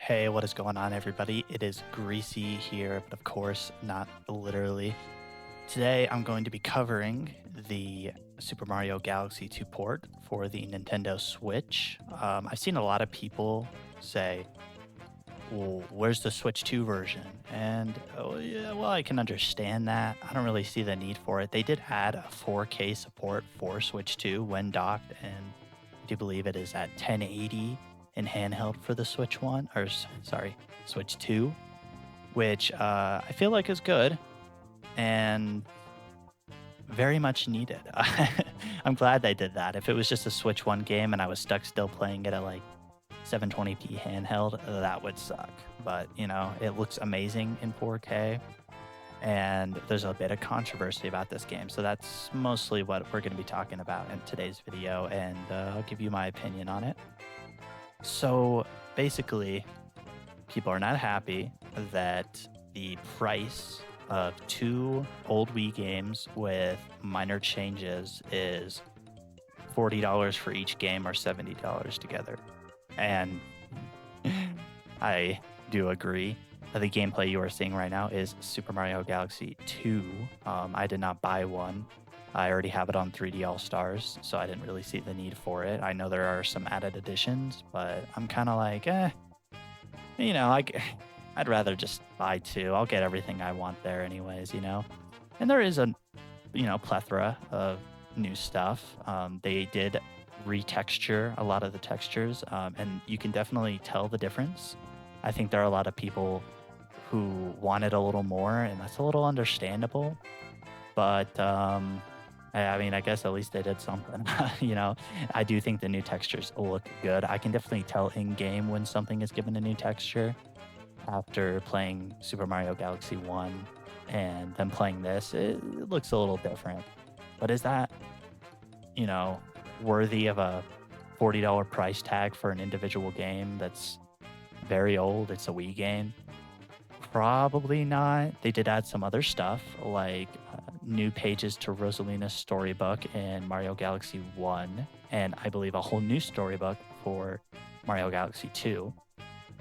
Hey, what is going on, everybody? It is Greasy here, but of course, not literally. Today, I'm going to be covering the Super Mario Galaxy 2 port for the Nintendo Switch. I've seen a lot of people say, well, where's the Switch 2 version? And, oh, yeah, well, I can understand that. I don't really see the need for it. They did add a 4K support for Switch 2 when docked, and I do believe it is at 1080 in handheld for the Switch 1, or sorry, Switch 2, which I feel like is good and very much needed. I'm glad they did that. If it was just a Switch 1 game and I was stuck still playing it at like 720p handheld, that would suck. But, it looks amazing in 4K, and there's a bit of controversy about this game. So that's mostly what we're going to be talking about in today's video, and I'll give you my opinion on it. So basically, people are not happy that the price of two old Wii games with minor changes is $40 for each game or $70 together. And I do agree. The gameplay you are seeing right now is Super Mario Galaxy 2. I did not buy one. I already have it on 3D All Stars, so I didn't really see the need for it. I know there are some added additions, but I'm kind of like, like I'd rather just buy two. I'll get everything I want there anyways. And there is a, plethora of new stuff. They did retexture a lot of the textures, and you can definitely tell the difference. I think there are a lot of people who wanted a little more, and that's a little understandable. But I mean, I guess at least they did something. I do think the new textures look good. I can definitely tell in game when something is given a new texture after playing Super Mario Galaxy 1 and then playing this. It looks a little different. But is that, you know, worthy of a $40 price tag for an individual game that's very old? It's a Wii game. Probably not. They did add some other stuff like new pages to Rosalina's storybook in Mario Galaxy 1, and I believe a whole new storybook for Mario Galaxy 2,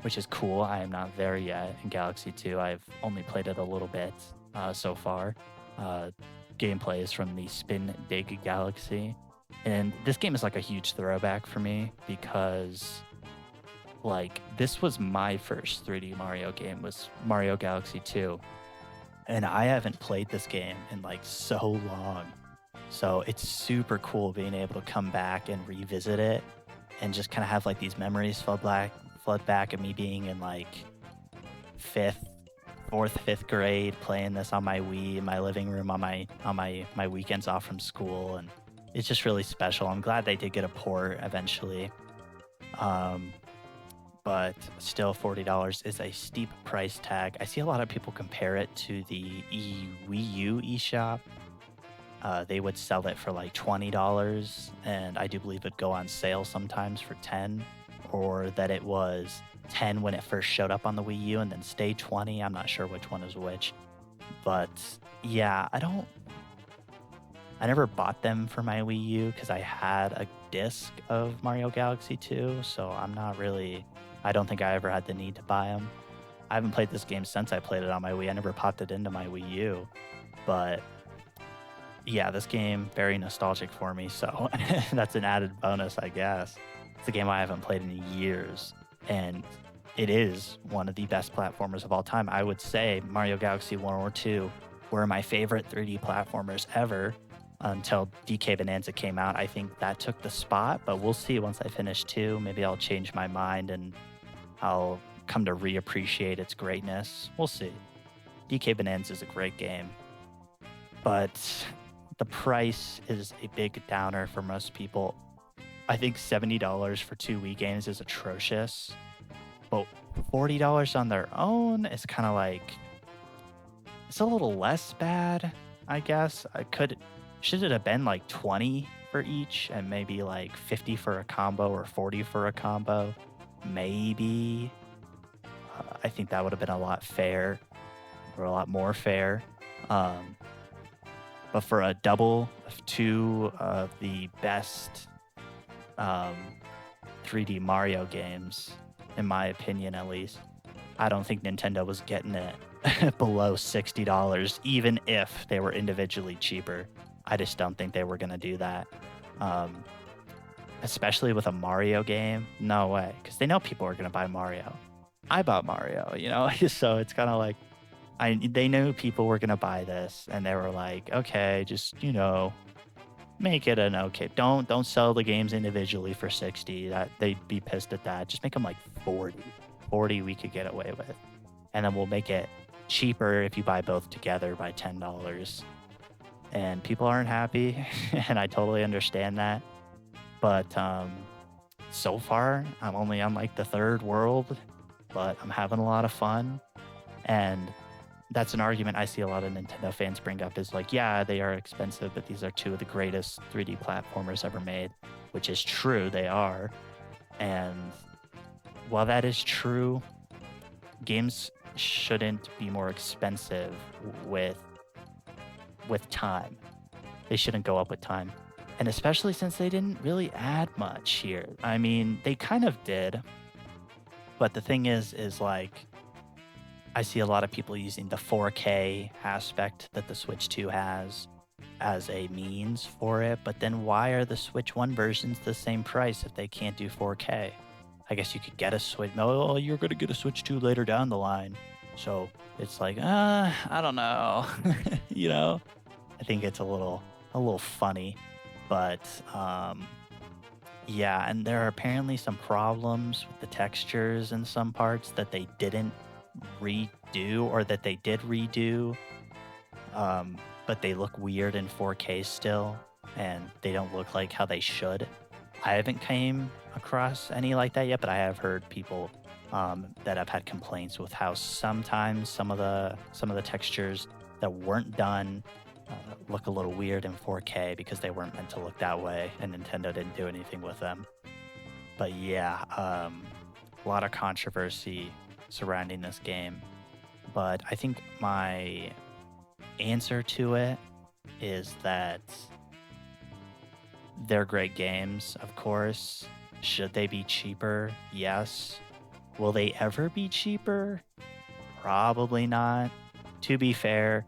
which is cool. I am not there yet in Galaxy 2. I've only played it a little bit so far. Uh, Gameplay is from the Spin Dig Galaxy, and this game is like a huge throwback for me because like this was my first 3D Mario game, was Mario Galaxy 2, and I haven't played this game in like so long. So it's super cool being able to come back and revisit it and just kind of have like these memories flood back of me being in like fifth, fourth, fifth grade playing this on my Wii in my living room on my weekends off from school, and it's just really special. I'm glad they did get a port eventually. Um, but still $40 is a steep price tag. I see a lot of people compare it to the Wii U eShop. They would sell it for like $20, and I do believe it'd go on sale sometimes for 10, or that it was 10 when it first showed up on the Wii U and then stayed 20. I'm not sure which one is which. But yeah, I never bought them for my Wii U because I had a disc of Mario Galaxy 2, so I don't think I ever had the need to buy them. I haven't played this game since I played it on my Wii. I never popped it into my Wii U, but yeah, this game very nostalgic for me, so that's an added bonus, I guess. It's a game I haven't played in years, and it is one of the best platformers of all time. I would say Mario Galaxy 1 or 2 were my favorite 3D platformers ever until DK Bonanza came out. I think that took the spot, but we'll see once I finish 2. Maybe I'll change my mind and I'll come to reappreciate its greatness. We'll see. DK Bonanza is a great game, but the price is a big downer for most people. I think $70 for two Wii games is atrocious, but $40 on their own is kind of like, it's a little less bad, I guess. Should it have been like 20 for each and maybe like 50 for a combo or 40 for a combo? Maybe. I think that would have been a lot fair, or a lot more fair. Um, but for a double of two of the best 3D Mario games, in my opinion at least. I don't think Nintendo was getting it below $60, even if they were individually cheaper. I just don't think they were going to do that. Um, Especially with a Mario game. No way. Because they know people are going to buy Mario. I bought Mario, you know? So it's kind of like, they knew people were going to buy this and they were like, okay, just, make it an okay. Don't sell the games individually for 60. That they'd be pissed at that. Just make them like 40. 40 we could get away with. And then we'll make it cheaper if you buy both together by $10. And people aren't happy, and I totally understand that. But so far, I'm only on like the third world, but I'm having a lot of fun. And that's an argument I see a lot of Nintendo fans bring up is like, yeah, they are expensive, but these are two of the greatest 3D platformers ever made, which is true, they are. And while that is true, games shouldn't be more expensive with time. They shouldn't go up with time. And especially since they didn't really add much here. I mean, they kind of did. But the thing is like, I see a lot of people using the 4K aspect that the Switch 2 has as a means for it. But then why are the Switch 1 versions the same price if they can't do 4K? I guess you could get a Switch. No, you're going to get a Switch 2 later down the line. So it's like, I don't know. I think it's a little funny. But yeah, and there are apparently some problems with the textures in some parts that they didn't redo or that they did redo, but they look weird in 4K still, and they don't look like how they should. I haven't came across any like that yet, but I have heard people that have had complaints with how sometimes some of the textures that weren't done look a little weird in 4K because they weren't meant to look that way, and Nintendo didn't do anything with them. But yeah, a lot of controversy surrounding this game. But I think my answer to it is that they're great games, of course. Should they be cheaper? Yes. Will they ever be cheaper? Probably not. To be fair,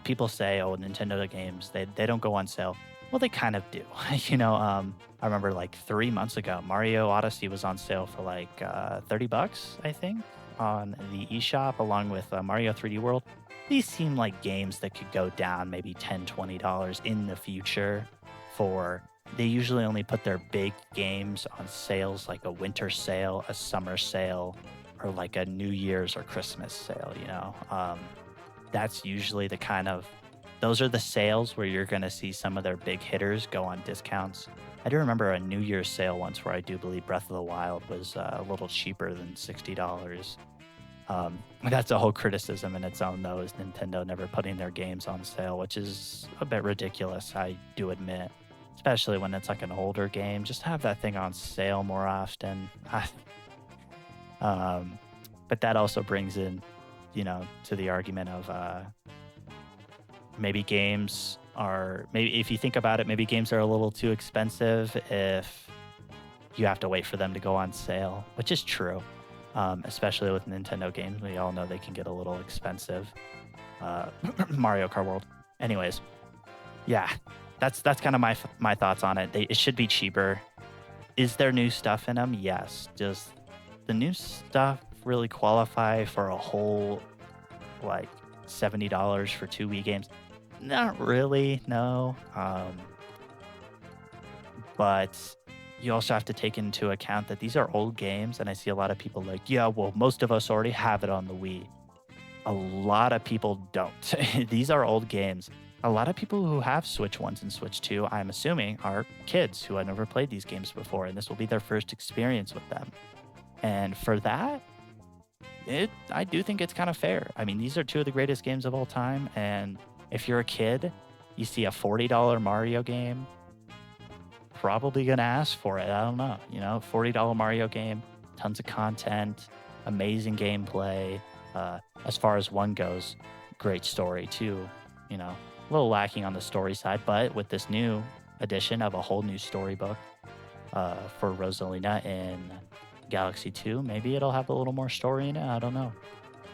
people say, oh, Nintendo games, they don't go on sale. Well, they kind of do. I remember like 3 months ago, Mario Odyssey was on sale for like $30, I think, on the eShop, along with Mario 3D World. These seem like games that could go down maybe $10, $20 in the future for. They usually only put their big games on sales like a winter sale, a summer sale, or like a New Year's or Christmas sale, That's usually those are the sales where you're going to see some of their big hitters go on discounts. I do remember a New Year's sale once where I do believe Breath of the Wild was a little cheaper than $60. That's a whole criticism in its own, though, is Nintendo never putting their games on sale, which is a bit ridiculous, I do admit. Especially when it's like an older game, just have that thing on sale more often. But that also brings in, to the argument of maybe if you think about it, maybe games are a little too expensive if you have to wait for them to go on sale, which is true. Especially with Nintendo games, we all know they can get a little expensive. Mario Kart World. Anyways, yeah. That's kind of my thoughts on it. It should be cheaper. Is there new stuff in them? Yes. Does the new stuff really qualify for a whole like $70 for 2 Wii games? Not really, no. But you also have to take into account that these are old games, and I see a lot of people like, yeah, well, most of us already have it on the Wii. A lot of people don't. These are old games. A lot of people who have Switch 1s and Switch 2, I'm assuming, are kids who have never played these games before, and this will be their first experience with them. And for that, I do think it's kind of fair. I mean, these are two of the greatest games of all time, and if you're a kid, you see a $40 Mario game, probably going to ask for it. I don't know. $40 Mario game, tons of content, amazing gameplay. As far as one goes, great story too, a little lacking on the story side, but with this new addition of a whole new storybook for Rosalina in Galaxy 2. Maybe it'll have a little more story in it. I don't know.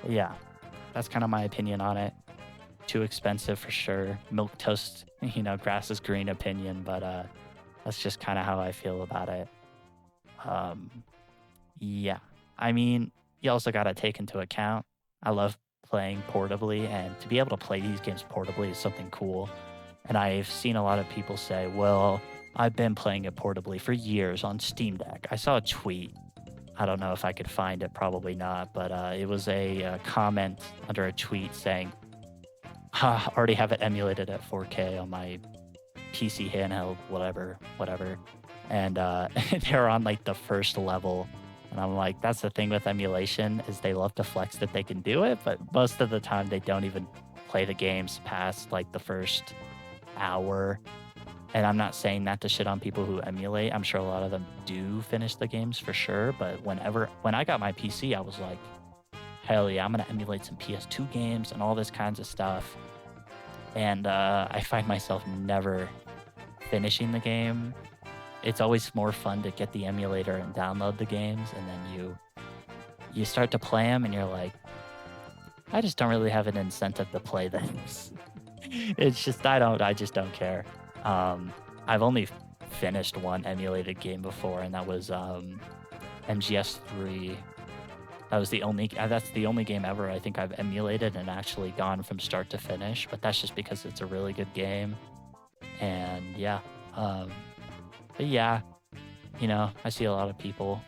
But yeah, that's kind of my opinion on it. Too expensive for sure. Milk toast, grass is green opinion, but that's just kind of how I feel about it. Um, yeah, I mean, you also got to take into account. I love playing portably, and to be able to play these games portably is something cool. And I've seen a lot of people say, well, I've been playing it portably for years on Steam Deck. I saw a tweet. I don't know if I could find it, probably not, but it was a comment under a tweet saying, already have it emulated at 4K on my PC handheld, whatever. And they're on like the first level. And I'm like, that's the thing with emulation is they love to flex that they can do it, but most of the time they don't even play the games past like the first hour. And I'm not saying that to shit on people who emulate. I'm sure a lot of them do finish the games for sure. But when I got my PC, I was like, hell yeah, I'm gonna emulate some PS2 games and all this kinds of stuff. And I find myself never finishing the game. It's always more fun to get the emulator and download the games, and then you start to play them, and you're like, I just don't really have an incentive to play things. It's just I just don't care. I've only finished one emulated game before, and that was MGS3. That's the only game ever I think I've emulated and actually gone from start to finish. But that's just because it's a really good game, and yeah. But yeah, I see a lot of people.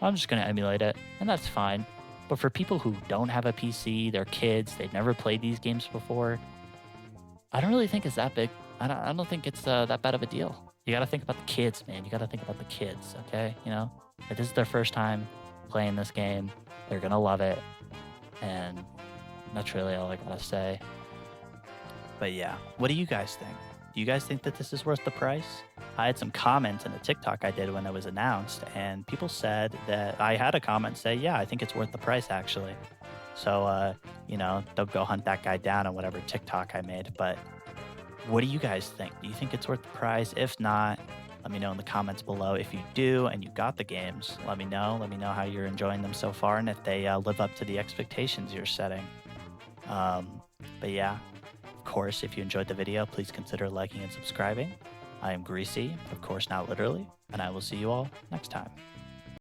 I'm just gonna emulate it, and that's fine. But for people who don't have a PC, they're kids, they've never played these games before, I don't really think it's that big. I don't think it's that bad of a deal. You gotta think about the kids, man. You gotta think about the kids, okay? If this is their first time playing this game, they're gonna love it, and that's really all I gotta say. But yeah, what do you guys think? Do you guys think that this is worth the price? I had some comments in a TikTok I did when it was announced, and people said that I had a comment say, yeah, I think it's worth the price actually. So, they'll go hunt that guy down on whatever TikTok I made. But what do you guys think? Do you think it's worth the price? If not, let me know in the comments below. If you do and you got the games, let me know. Let me know how you're enjoying them so far and if they live up to the expectations you're setting. But yeah, of course, if you enjoyed the video, please consider liking and subscribing. I am Greasy, of course not literally, and I will see you all next time.